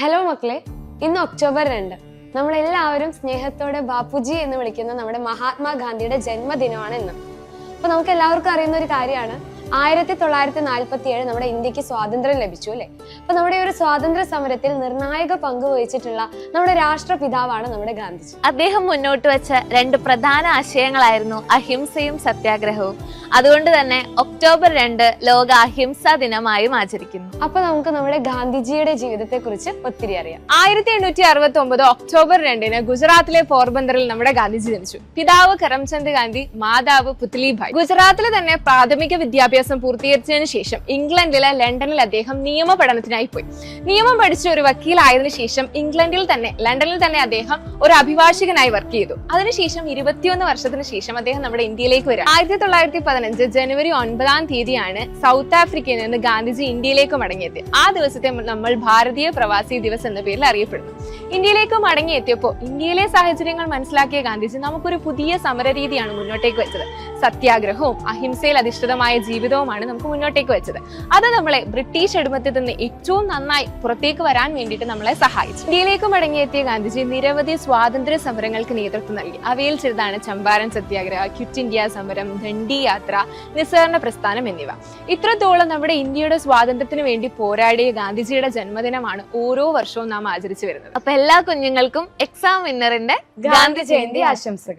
Hello മക്കളെ, ഇന്ന് October 2. നമ്മളെല്ലാവരും സ്നേഹത്തോടെ ബാപ്പുജി എന്ന് വിളിക്കുന്ന നമ്മുടെ മഹാത്മാഗാന്ധിയുടെ ജന്മദിനമാണ് ഇന്ന്. അപ്പൊ നമുക്ക് എല്ലാവർക്കും അറിയുന്ന ഒരു കാര്യമാണ് 1947 നമ്മുടെ ഇന്ത്യക്ക് സ്വാതന്ത്ര്യം ലഭിച്ചു അല്ലെ. അപ്പൊ നമ്മുടെ ഒരു സ്വാതന്ത്ര്യ സമരത്തിൽ നിർണായക പങ്ക് വഹിച്ചിട്ടുള്ള നമ്മുടെ രാഷ്ട്രപിതാവാണ് നമ്മുടെ ഗാന്ധിജി. അദ്ദേഹം മുന്നോട്ട് വെച്ച രണ്ട് പ്രധാന ആശയങ്ങളായിരുന്നു അഹിംസയും സത്യാഗ്രഹവും. അതുകൊണ്ട് തന്നെ ഒക്ടോബർ 2 ലോക അഹിംസാ ദിനമായും ആചരിക്കുന്നു. അപ്പൊ നമുക്ക് നമ്മുടെ ഗാന്ധിജിയുടെ ജീവിതത്തെ കുറിച്ച് ഒത്തിരി അറിയാം. 1869 ഒക്ടോബർ 2 ഗുജറാത്തിലെ പോർബന്തറിൽ നമ്മുടെ ഗാന്ധിജി ജനിച്ചു. പിതാവ് കരംചന്ദ് ഗാന്ധി, മാതാവ് പുത്ലിഭായ്. ഗുജറാത്തിൽ തന്നെ പ്രാഥമിക വിദ്യാഭ്യാസം പൂർത്തീകരിച്ചതിനു ശേഷം ഇംഗ്ലണ്ടിലെ ലണ്ടനിൽ അദ്ദേഹം നിയമ പഠനത്തിനായി പോയി. നിയമം പഠിച്ച ഒരു വക്കീലായതിനു ശേഷം ലണ്ടനിൽ തന്നെ അദ്ദേഹം ഒരു അഭിഭാഷകനായി വർക്ക് ചെയ്തു. അതിനുശേഷം 21 വർഷത്തിന് ശേഷം അദ്ദേഹം നമ്മുടെ ഇന്ത്യയിലേക്ക് വരാം. 1915 ജനുവരി 9 സൗത്ത് ആഫ്രിക്കയിൽ നിന്ന് ഗാന്ധിജി ഇന്ത്യയിലേക്ക് മടങ്ങിയെത്തി. ആ ദിവസത്തെ നമ്മൾ ഭാരതീയ പ്രവാസി ദിവസ് എന്ന പേരിൽ അറിയപ്പെടുന്നു. ഇന്ത്യയിലേക്ക് മടങ്ങിയെത്തിയപ്പോൾ ഇന്ത്യയിലെ സാഹചര്യങ്ങൾ മനസ്സിലാക്കിയ ഗാന്ധിജി നമുക്കൊരു പുതിയ സമര രീതിയാണ് മുന്നോട്ടേക്ക് വെച്ചത്. സത്യാഗ്രഹവും അഹിംസയിൽ അധിഷ്ഠിതമായ ജീവിതവുമാണ് നമുക്ക് മുന്നോട്ടേക്ക് വെച്ചത്. അത് നമ്മളെ ബ്രിട്ടീഷ് അടിമത്തത്തിൽ നിന്ന് ഏറ്റവും നന്നായി പുറത്തേക്ക് വരാൻ വേണ്ടിയിട്ട് നമ്മളെ സഹായിച്ചു. ഇന്ത്യയിലേക്ക് മടങ്ങിയെത്തിയ ഗാന്ധിജി നിരവധി സ്വാതന്ത്ര്യ സമരങ്ങൾക്ക് നേതൃത്വം നൽകി. അവയിൽ ചിലതാണ് ചമ്പാരൻ സത്യാഗ്രഹ, ക്വിറ്റ് ഇന്ത്യ സമരം, ദണ്ഡി യാത്ര, നിസ്സഹരണ പ്രസ്ഥാനം എന്നിവ. ഇത്രത്തോളം നമ്മുടെ ഇന്ത്യയുടെ സ്വാതന്ത്ര്യത്തിന് വേണ്ടി പോരാടിയ ഗാന്ധിജിയുടെ ജന്മദിനമാണ് ഓരോ വർഷവും നാം ആചരിച്ചു വരുന്നത്. അപ്പൊ എല്ലാ കുഞ്ഞുങ്ങൾക്കും എക്സാം വിന്നറിന്റെ ഗാന്ധി ജയന്തി ആശംസകൾ.